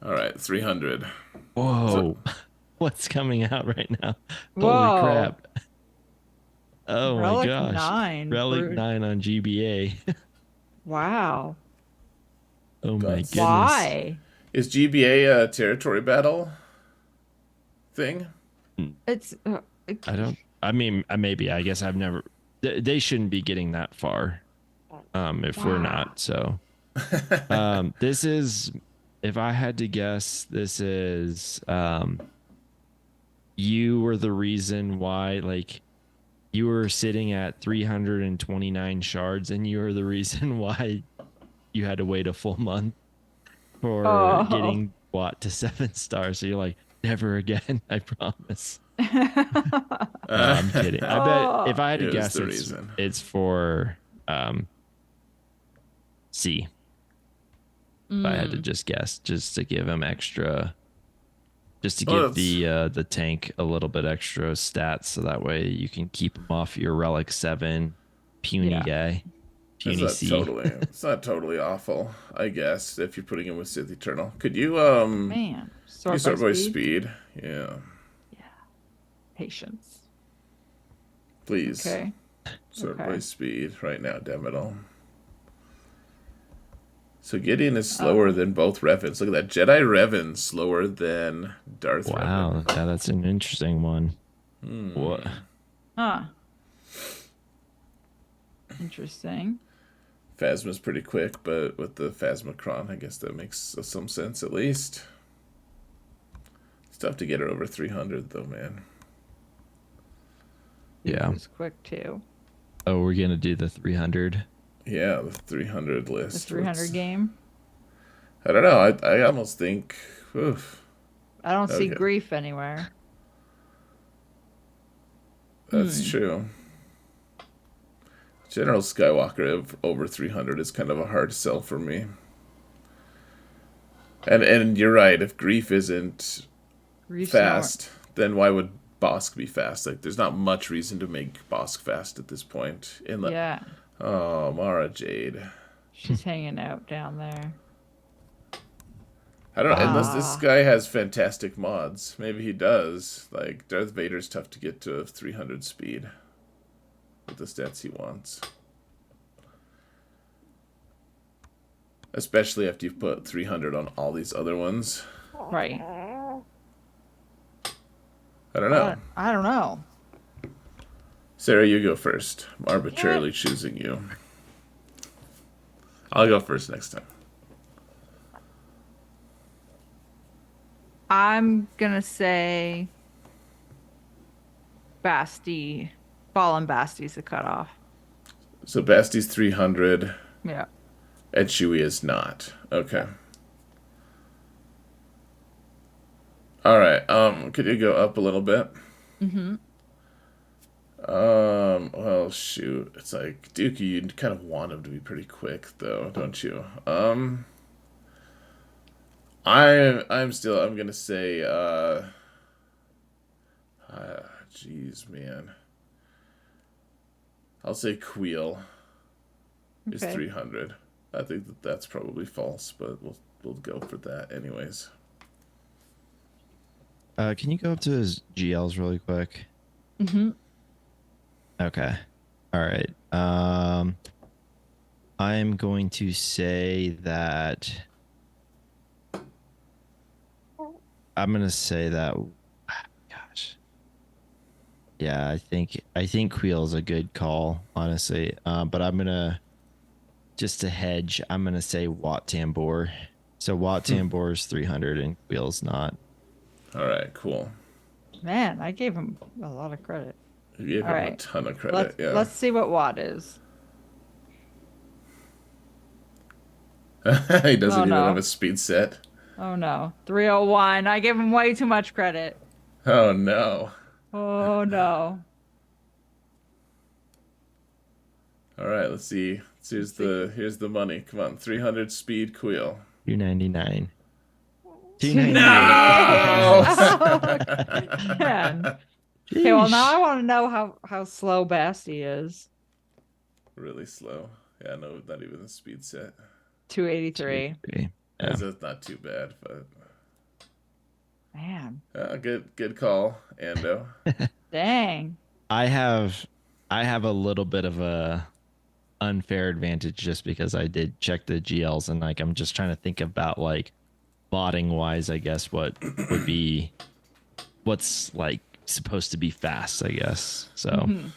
All right. 300. So, Whoa. What's coming out right now? Holy Whoa. crap. Oh my Relic gosh. 9. Relic Brood. 9 on GBA. Wow. Oh my Guts. goodness. Why? is GBA a territory battle thing? It's I don't, I mean, maybe, I guess I've never, they shouldn't be getting that far. If we're wow. not, so, this is, if I had to guess, this is, you were the reason why, like, you were sitting at 329 shards and you were the reason why you had to wait a full month for Oh. getting Watt to 7 stars. So you're like, never again, I promise. No, I'm kidding. I bet if Oh. I had to It was guess, the reason. it's for C. If I had to Mm. just guess, just to give him extra, just to Well, give the tank a little bit extra stats, so that way you can keep him off your Relic 7 puny Yeah. guy, it's puny not C. totally. It's not totally awful. I guess if you're putting him with Sith Eternal, could you Man. you Sort by sort by speed. speed? Yeah, Yeah. Patience. please Okay. sort by Okay. speed right now. Damn it all. So Gideon is Oh. slower than both Revens. Look at that. Jedi Revan slower than Darth Wow, Revan. yeah, that's an interesting one. What? Huh. Interesting. Phasma's pretty quick, but with the Phasmacron, I guess that makes some sense at least. It's tough to get her over 300 though, man. Yeah. It's quick too. Oh, we're gonna do the 300. Yeah, the 300 The list. 300 game. I don't know. I almost think. Oof. I don't see Okay, grief anywhere. that's Hmm. true. General Skywalker of over 300 is kind of a hard sell for me. And you're right. If Grief isn't Grief's not. fast, then why would Bosk be fast? Like, there's not much reason to make Bosk fast at this point. Yeah. Oh, Mara Jade. She's hanging out down there. I don't know. Unless this Ah. guy has fantastic mods, maybe he does. Like Darth Vader's tough to get to 300 speed with the stats he wants. Especially after you've put 300 on all these other ones. Right. I don't know. I don't know. Sarah, you go first. I'm arbitrarily choosing you. I'll go first next time. I'm gonna say Basti. Fallen Basti's the cutoff. So Basti's 300 Yeah. and Chewie is not. Okay. All right. Could you go up a little bit? Mm-hmm. Well, shoot. It's like Dookie, you kind of want him to be pretty quick though, don't you? I'm gonna say jeez, man. I'll say Queel is Okay. 300. I think that's probably false, but we'll go for that anyways. Can you go up to his GLs really quick? Mm-hmm. Okay. All right. I'm going to say that I'm gonna say that gosh. Yeah, I think Queel's a good call, honestly. But I'm gonna just to hedge, I'm gonna say Wat Tambor. So Wat Tambor is 300 and Queel's not. All right, cool. Man, I gave him a lot of credit. You gave All him a right. ton of Let's credit, yeah. let's see what Watt is. He doesn't Oh even have no. a speed set. Oh no. 301. I gave him way too much credit. Oh no. Oh no. All right, let's see. Let's see. Here's the money. Come on, 300 speed Queel. 299. 298. No! Yay! Oh, man. Okay, well now I want to know how slow Basti is. Really slow. Yeah, no, not even the speed set. 283. Yeah. That's not too bad, but Man. good call, Ando. Dang. I have a little bit of a unfair advantage just because I did check the GLs and like I'm just trying to think about like botting wise, I guess what would be what's like supposed to be fast, I guess. So Mhm.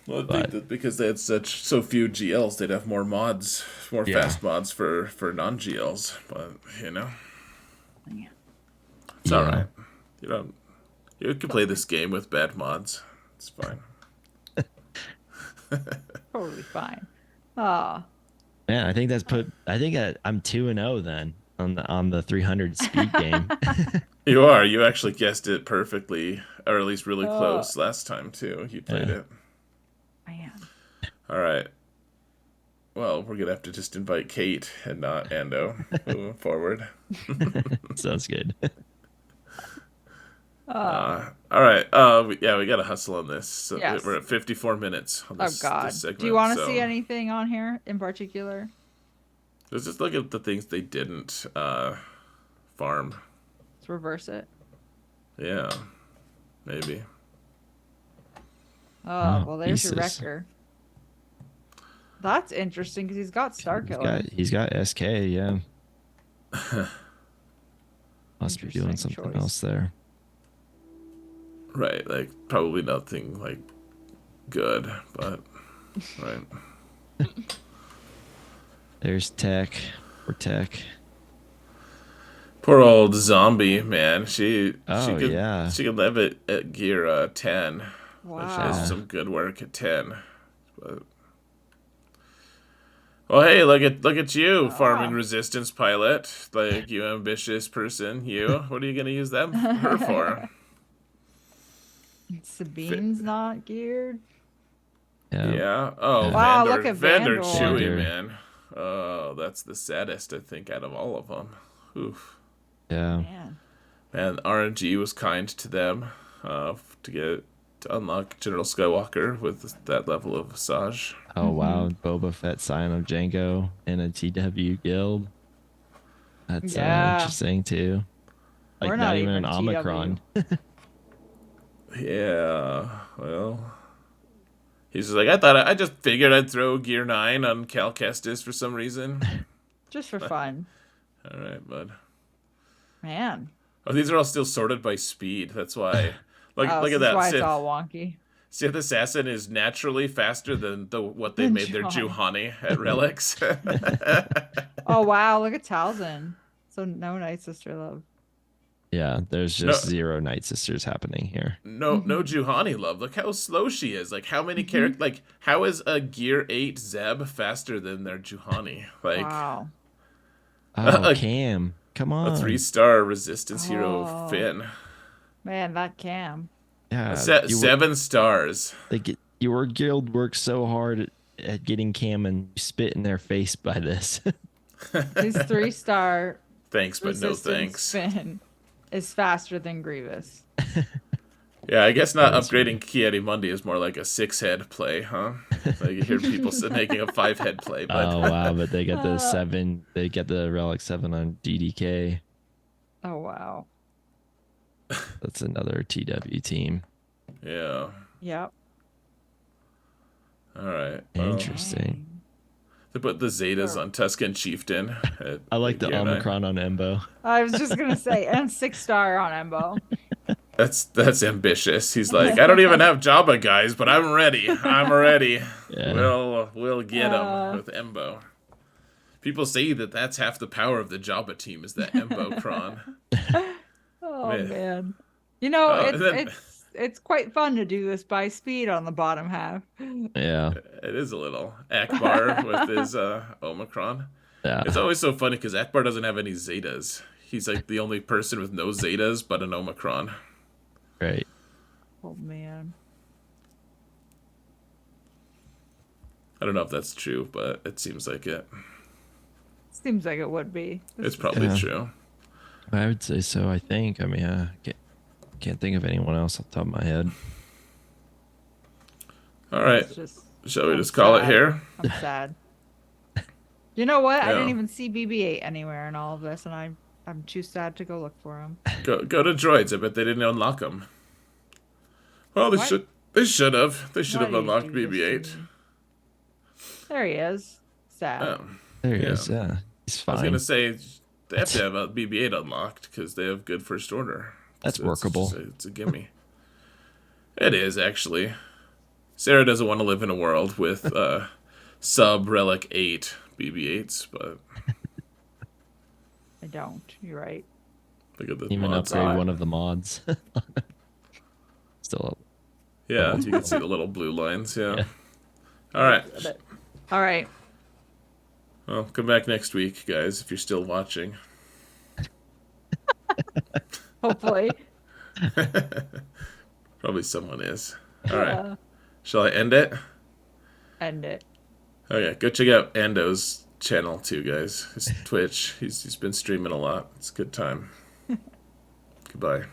Well, I think But- that because they had so few GLs, they'd have more mods, more Yeah. fast mods for non GLs. But you know, Yeah. it's Yeah. all right. You can play this game with bad mods. It's fine. Totally fine. Ah. man, I think I'm 2-0 then on the 300 speed game. You are. You actually guessed it perfectly, or at least really Oh. close last time too. You played Yeah. it. Man. All right. Well, we're gonna have to just invite Kate and not Ando moving forward. Sounds good. All right. Yeah, we gotta hustle on this. So Yes. we're at 54 minutes on Oh this, God. this segment. Do you want to so see anything on here in particular? let's just look at the things they didn't farm. Let's reverse it. Yeah, maybe. Oh, well, there's your pieces. wrecker. That's interesting because he's got Star Killer. He's got SK, yeah. Must be doing Interesting something choice. else there. Right, like probably nothing like good, but right. There's Tech. Or Tech. Poor old zombie man. Oh yeah. she could live at gear 10. But she does Wow. some good work at 10. But well, hey, look at you, farming Ah. resistance pilot. Like you ambitious person, you. What are you gonna use her for? Fi- Sabine's not geared. Yeah. Yeah. Oh, Yeah. Wow, look Vandor, at Vandor Vandor. Chewy, Vander. man. Oh, that's the saddest I think out of all of them. Oof. Yeah. Man. And RNG was kind to them to unlock General Skywalker with that level of Visage. Oh wow. Boba Fett sign of Django in a TW guild. That's Yeah. interesting too. We're Like not not even an even TW. Omicron. Yeah, well, he's just like I just figured I'd throw Gear 9 on Cal Kestis for some reason. Just for fun. All right, bud. Man. Oh, these are all still sorted by speed. That's why. Oh, Look at this is that. why it's all wonky. Sith Assassin is naturally faster than what they've Then made their John. Juhani at Relics. Oh wow, look at Talzin. So no Night Sister love. Yeah, there's No, just zero Night Sisters happening here. no Juhani love. Look how slow she is. Like how many characters? Like how is a Gear 8 Zeb faster than their Juhani? Like Wow. Oh, a, Cam. Come a on. 3-star resistance hero Oh Finn. man, that Cam. Yeah, 7 stars. your guild worked so hard at getting Cam and spit in their face by this. His 3-star Thanks, but no resistance thanks. Finn is faster than Grievous. Yeah, I guess not That is upgrading Kiedi Mundi is more like a 6-head play, huh? Like you hear people making a 5-head play, but Oh wow, but they get the Uh, 7, they get the Relic 7 on DDK. oh wow. That's another TW team. yeah. Yep. All right. Well, Interesting. Dang. they put the Zetas Sure. on Tuscan Chieftain. I like At the Gear 9. Omicron on Embo. I was just gonna say, and 6-star on Embo. That's ambitious. He's like, I don't even have Jabba, guys, but I'm ready. I'm ready. Yeah. We'll get him Uh, with Embo. People say that that's half the power of the Jabba team is that Embo Kron. oh Man. man. You know, Oh, it's and then it's quite fun to do this by speed on the bottom half. Yeah. it is a little Akbar with his Omicron. Yeah. It's always so funny because Akbar doesn't have any Zetas. He's like the only person with no Zetas but an Omicron. Right. Oh man. I don't know if that's true, but it seems like it. Seems like it would be. It's probably Yeah. true. I would say so. I think. I mean, I can't think of anyone else off the top of my head. All right. It's just Shall we I'm just call it sad. here? I'm sad. You know what? I didn't Yeah. even see BB-8 anywhere in all of this, and I'm too sad to go look for him. Go to droids. I bet they didn't unlock them. Well, What? they should have. They should Why have do you unlocked do this to BB-8. me? There he is. Sad. There he Yeah. is. Yeah. He's I was fine. gonna say they have to have a BB-8 unlocked because they have good first order. That's So workable. It's a gimme. It is actually. Sarah doesn't want to live in a world with sub Relic 8 BB-8s, but I don't. You're right. look at the Even mods. upgrade one of the mods. Still up. Yeah, you can see the little blue lines. Yeah. Yeah. All right. All right. Well, come back next week, guys, if you're still watching. Hopefully. Probably someone is. All right. Uh, Shall I end it? end it. Okay, go check out Ando's channel too, guys. His Twitch. He's been streaming a lot. It's a good time. Goodbye.